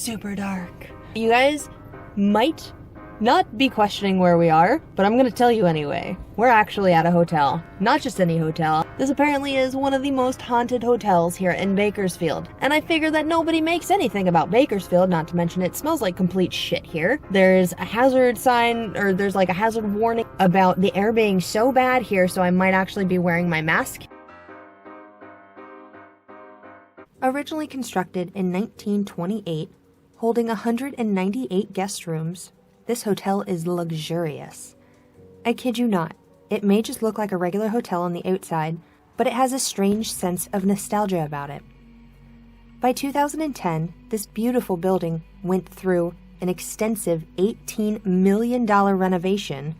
super dark. You guys might not be questioning where we are, but I'm gonna tell you anyway. We're actually at a hotel. Not just any hotel. This apparently is one of the most haunted hotels here in Bakersfield. And I figure that nobody makes anything about Bakersfield, not to mention it smells like complete shit here. There's a hazard sign, or there's like a hazard warning about the air being so bad here, so I might actually be wearing my mask. Originally constructed in 1928, holding 198 guest rooms, this hotel is luxurious. I kid you not, it may just look like a regular hotel on the outside, but it has a strange sense of nostalgia about it. By 2010, this beautiful building went through an extensive $18 million renovation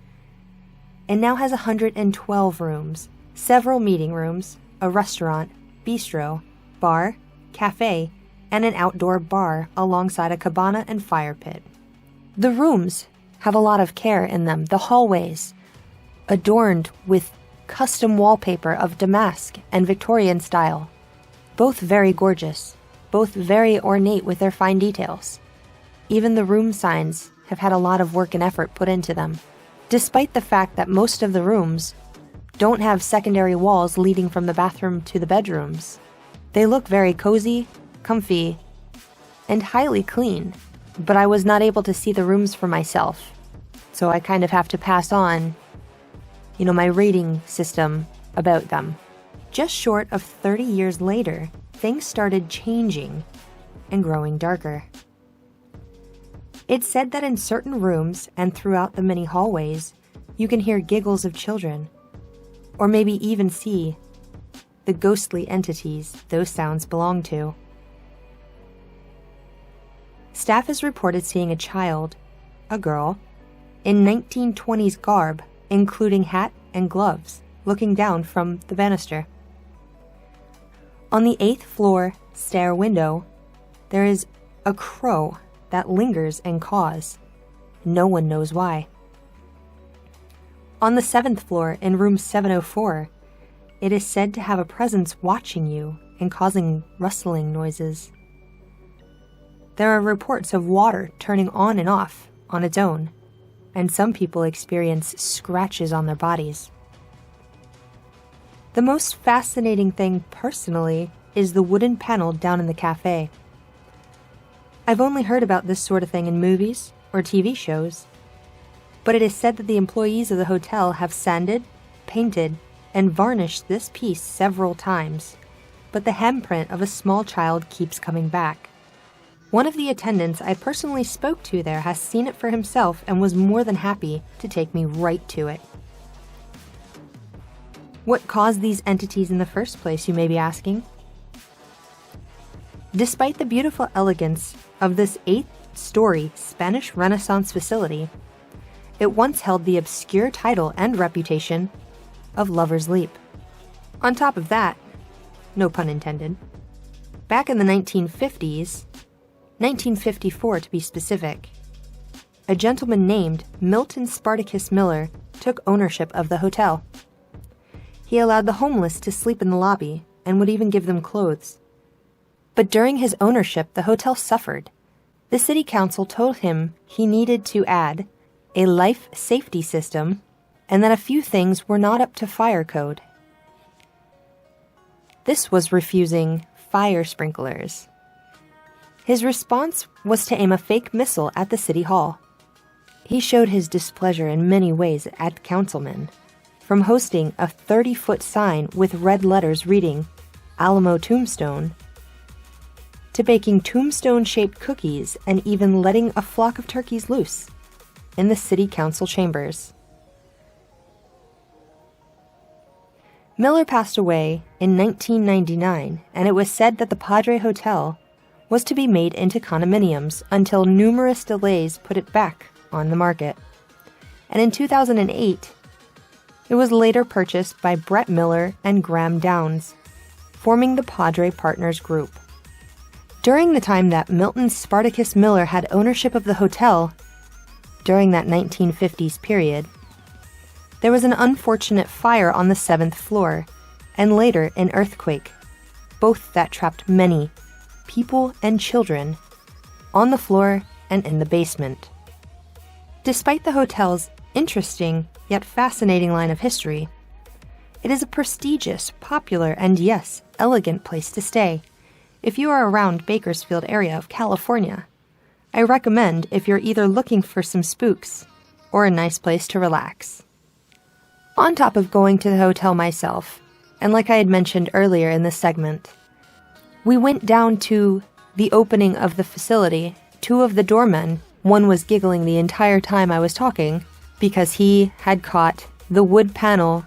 and now has 112 rooms, several meeting rooms, a restaurant, bistro, bar, cafe, and an outdoor bar alongside a cabana and fire pit. The rooms have a lot of care in them. The hallways, adorned with custom wallpaper of damask and Victorian style. Both very gorgeous, both very ornate with their fine details. Even the room signs have had a lot of work and effort put into them, despite the fact that most of the rooms don't have secondary walls leading from the bathroom to the bedrooms. They look very cozy, comfy, and highly clean. But I was not able to see the rooms for myself, so I kind of have to pass on, my rating system about them. Just short of 30 years later, things started changing and growing darker. It's said that in certain rooms and throughout the many hallways, you can hear giggles of children, or maybe even see the ghostly entities those sounds belong to. Staff has reported seeing a child, a girl, in 1920s garb, including hat and gloves, looking down from the banister. On the 8th floor stair window, there is a crow that lingers and caws. No one knows why. On the 7th floor in room 704, it is said to have a presence watching you and causing rustling noises. There are reports of water turning on and off on its own, and some people experience scratches on their bodies. The most fascinating thing, personally, is the wooden panel down in the cafe. I've only heard about this sort of thing in movies or TV shows, but it is said that the employees of the hotel have sanded, painted, and varnished this piece several times, but the handprint of a small child keeps coming back. One of the attendants I personally spoke to there has seen it for himself and was more than happy to take me right to it. What caused these entities in the first place, you may be asking? Despite the beautiful elegance of this 8th-story Spanish Renaissance facility, it once held the obscure title and reputation of Lover's Leap. On top of that, no pun intended, back in the 1950s, 1954 to be specific, a gentleman named Milton Spartacus Miller took ownership of the hotel. He allowed the homeless to sleep in the lobby and would even give them clothes. But during his ownership, the hotel suffered. The city council told him he needed to add a life safety system and that a few things were not up to fire code. This was refusing fire sprinklers. His response was to aim a fake missile at the city hall. He showed his displeasure in many ways at councilmen, from hosting a 30-foot sign with red letters reading Alamo Tombstone, to baking tombstone-shaped cookies and even letting a flock of turkeys loose in the city council chambers. Miller passed away in 1999, and it was said that the Padre Hotel was to be made into condominiums until numerous delays put it back on the market. And in 2008, it was later purchased by Brett Miller and Graham Downs, forming the Padre Partners Group. During the time that Milton Spartacus Miller had ownership of the hotel, during that 1950s period, there was an unfortunate fire on the 7th floor, and later an earthquake, both that trapped many people and children on the floor, and in the basement. Despite the hotel's interesting yet fascinating line of history, it is a prestigious, popular, and yes, elegant place to stay. If you are around Bakersfield area of California, I recommend if you're either looking for some spooks or a nice place to relax. On top of going to the hotel myself, and like I had mentioned earlier in this segment, we went down to the opening of the facility. Two of the doormen, one was giggling the entire time I was talking because he had caught the wood panel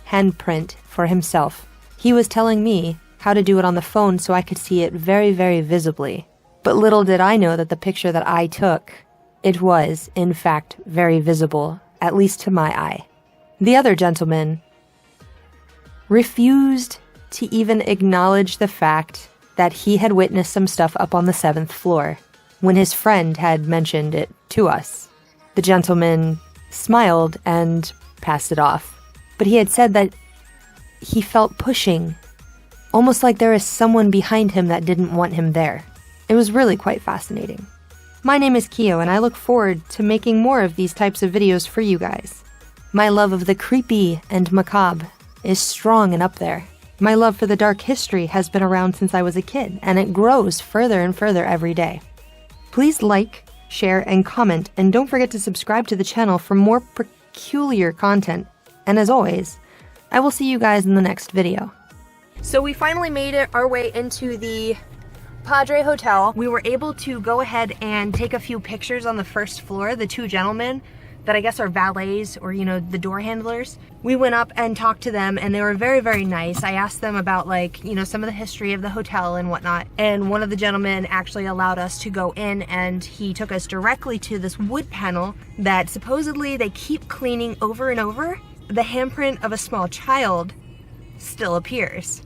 handprint for himself. He was telling me how to do it on the phone so I could see it very, very visibly. But little did I know that the picture that I took, it was, in fact, very visible, at least to my eye. The other gentleman refused to even acknowledge the fact that he had witnessed some stuff up on the 7th floor when his friend had mentioned it to us. The gentleman smiled and passed it off. But he had said that he felt pushing, almost like there is someone behind him that didn't want him there. It was really quite fascinating. My name is KEYO, and I look forward to making more of these types of videos for you guys. My love of the creepy and macabre is strong and up there. My love for the dark history has been around since I was a kid, and it grows further and further every day. Please like, share, and comment, and don't forget to subscribe to the channel for more peculiar content. And as always, I will see you guys in the next video. So we finally made it our way into the Padre Hotel. We were able to go ahead and take a few pictures on the first floor. The two gentlemen that I guess are valets or, you know, the door handlers. We went up and talked to them and they were very, very nice. I asked them about, like, you know, some of the history of the hotel and whatnot. And one of the gentlemen actually allowed us to go in and he took us directly to this wood panel that supposedly they keep cleaning over and over. The handprint of a small child still appears.